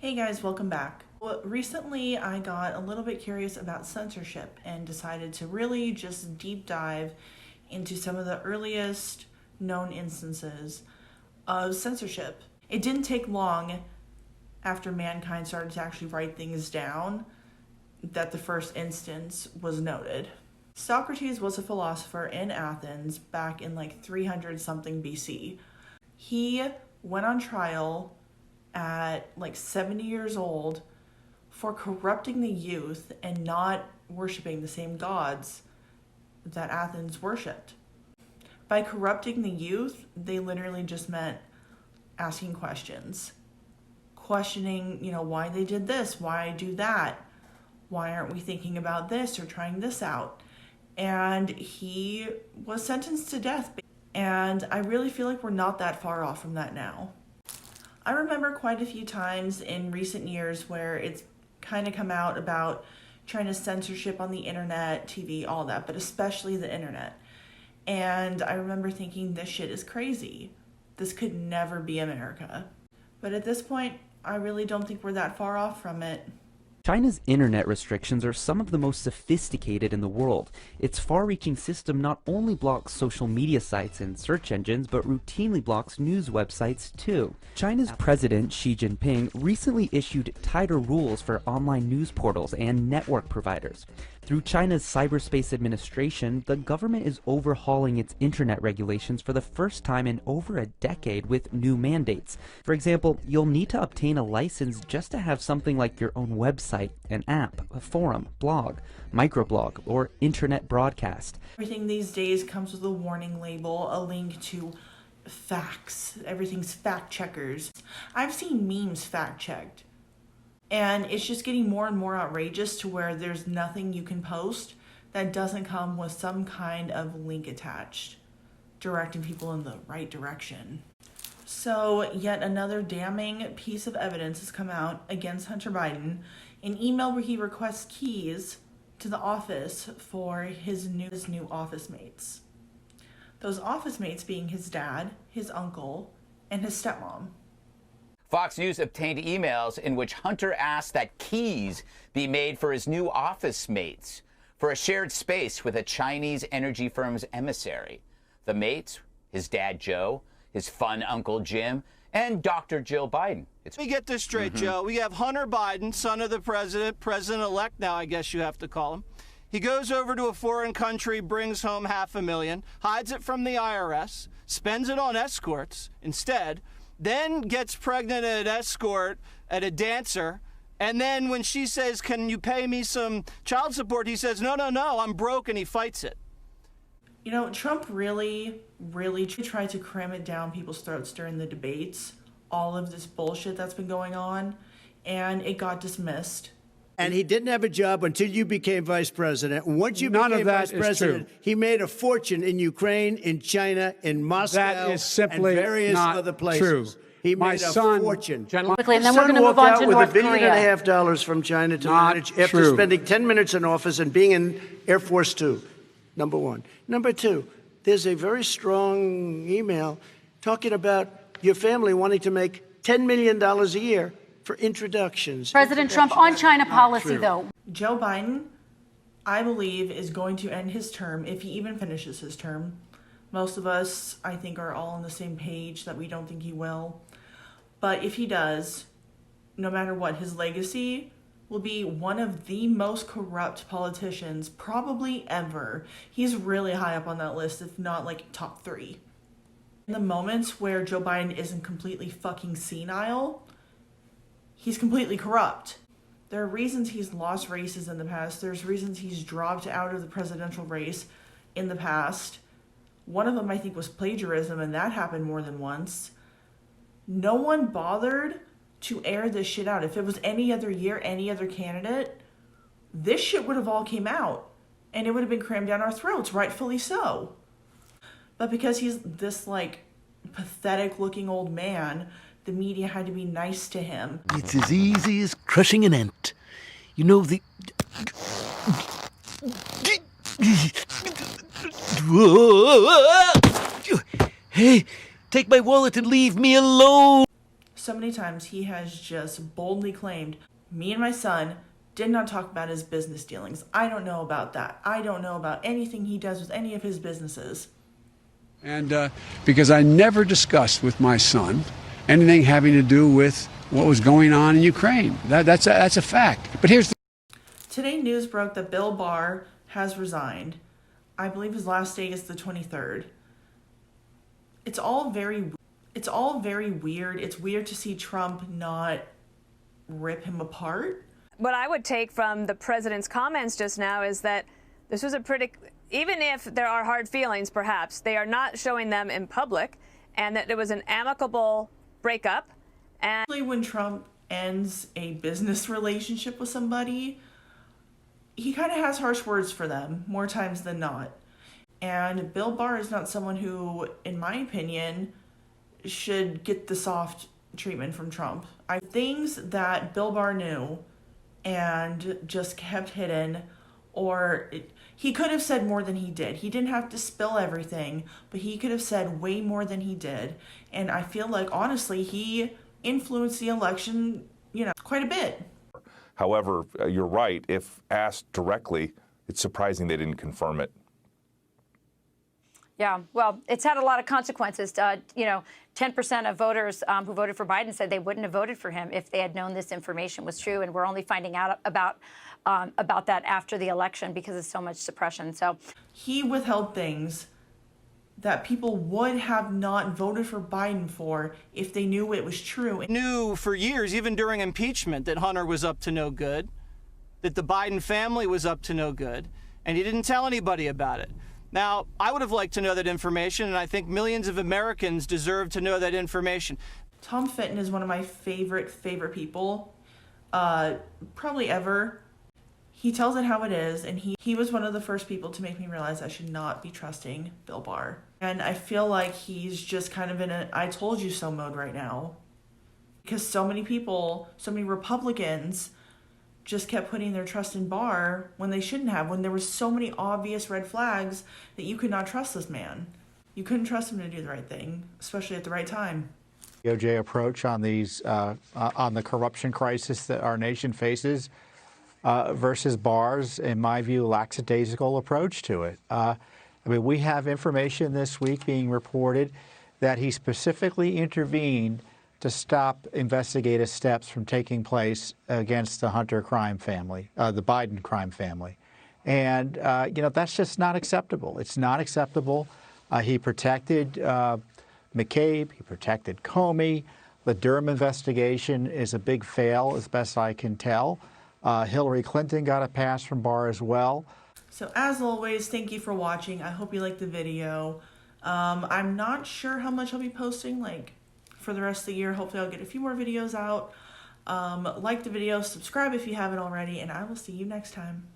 Hey guys, welcome back. Well, recently I got a little bit curious about censorship and decided to really just deep dive into some of the earliest known instances of censorship. It didn't take long after mankind started to actually write things down that the first instance was noted. Socrates was a philosopher in Athens back in 300 something BC. He went on trial at 70 years old for corrupting the youth and not worshiping the same gods that Athens worshipped. By corrupting the youth, they literally just meant asking questions. Questioning, why they did this, why do that, why aren't we thinking about this or trying this out? And he was sentenced to death. And I really feel like we're not that far off from that now. I remember quite a few times in recent years where it's kind of come out about trying to censorship on the internet, TV, all that, but especially the internet. And I remember thinking, this shit is crazy. This could never be America. But at this point, I really don't think we're that far off from it. China's internet restrictions are some of the most sophisticated in the world. Its far-reaching system not only blocks social media sites and search engines, but routinely blocks news websites too. China's President Xi Jinping recently issued tighter rules for online news portals and network providers. Through China's Cyberspace Administration, the government is overhauling its internet regulations for the first time in over a decade with new mandates. For example, you'll need to obtain a license just to have something like your own website, an app, a forum, blog, microblog, or internet broadcast. Everything these days comes with a warning label, a link to facts. Everything's fact checkers. I've seen memes fact checked. And it's just getting more and more outrageous to where there's nothing you can post that doesn't come with some kind of link attached, directing people in the right direction. So yet another damning piece of evidence has come out against Hunter Biden, an email where he requests keys to the office for his new office mates. Those office mates being his dad, his uncle, and his stepmom. Fox News obtained emails in which Hunter asked that keys be made for his new office mates for a shared space with a Chinese energy firm's emissary. The mates, his dad Joe, his fun uncle Jim, and Dr. Jill Biden. Let me get this straight, Joe. We have Hunter Biden, son of the president, president-elect now, I guess you have to call him. He goes over to a foreign country, brings home $500,000, hides it from the IRS, spends it on escorts instead, then gets pregnant at an escort at a dancer, and then when she says, can you pay me some child support, he says, no, I'm broke, and he fights it. Trump really tried to cram it down people's throats during the debates, all of this bullshit that's been going on, and it got dismissed. And he didn't have a job until you became vice president. Once you None became of that vice president, is true. he made a fortune in Ukraine, in China, in Moscow, That is simply and various not other places. true. He My made a son, fortune. Quickly, and then His we're son going to move walked on out to with North $1.5 billion Korea. from China to Not manage after true. spending 10 minutes in office and being in Air Force Two, number one. Number two, there's a very strong email talking about your family wanting to make $10 million a year for introductions. President Trump on China policy, though. Joe Biden, I believe, is going to end his term, if he even finishes his term. Most of us, I think, are all on the same page that we don't think he will. But if he does, no matter what, his legacy will be one of the most corrupt politicians probably ever. He's really high up on that list, if not top 3. In the moments where Joe Biden isn't completely fucking senile, he's completely corrupt. There are reasons he's lost races in the past. There's reasons he's dropped out of the presidential race in the past. One of them, I think, was plagiarism, and that happened more than once. No one bothered to air this shit out. If it was any other year, any other candidate, this shit would have all came out, and it would have been crammed down our throats, rightfully so. But because he's this, pathetic-looking old man, the media had to be nice to him. It's as easy as crushing an ant. You know, the... Hey, take my wallet and leave me alone. So so many times he has just boldly claimed, me and my son did not talk about his business dealings. I don't know about that. I don't know about anything he does with any of his businesses. And because I never discussed with my son anything having to do with what was going on in Ukraine. That's a fact. But here's the... Today, news broke that Bill Barr has resigned. I believe his last day is the 23rd. It's all very weird. It's weird to see Trump not rip him apart. What I would take from the president's comments just now is that this was a pretty, even if there are hard feelings, perhaps, they are not showing them in public, and that it was an amicable breakup. And when Trump ends a business relationship with somebody, he kind of has harsh words for them more times than not. And Bill Barr is not someone who, in my opinion, should get the soft treatment from Trump. Things that Bill Barr knew and just kept hidden, or he could have said more than he did. He didn't have to spill everything, but he could have said way more than he did. And I feel like, honestly, he influenced the election, quite a bit. However, you're right. If asked directly, it's surprising they didn't confirm it. Yeah, well, it's had a lot of consequences. 10% of voters who voted for Biden said they wouldn't have voted for him if they had known this information was true, and we're only finding out about that after the election because of so much suppression. So he withheld things that people would have not voted for Biden for if they knew it was true. Knew for years, even during impeachment, that Hunter was up to no good, that the Biden family was up to no good, and he didn't tell anybody about it. Now, I would have liked to know that information, and I think millions of Americans deserve to know that information. Tom Fitton is one of my favorite people, probably ever. He tells it how it is, and he was one of the first people to make me realize I should not be trusting Bill Barr. And I feel like he's just kind of in a I told you so mode right now. Because so many people, so many Republicans just kept putting their trust in Barr when they shouldn't have, when there were so many obvious red flags that you could not trust this man. You couldn't trust him to do the right thing, especially at the right time. DOJ approach on these on the corruption crisis that our nation faces versus Barr's, in my view, lackadaisical approach to it. We have information this week being reported that he specifically intervened to stop investigative steps from taking place against the Hunter crime family, the Biden crime family. And, that's just not acceptable. It's not acceptable. He protected McCabe. He protected Comey. The Durham investigation is a big fail, as best I can tell. Hillary Clinton got a pass from Barr as well. So as always, thank you for watching. I hope you liked the video. I'm not sure how much I'll be posting, for the rest of the year. Hopefully I'll get a few more videos out. Like the video, subscribe if you haven't already, and I will see you next time.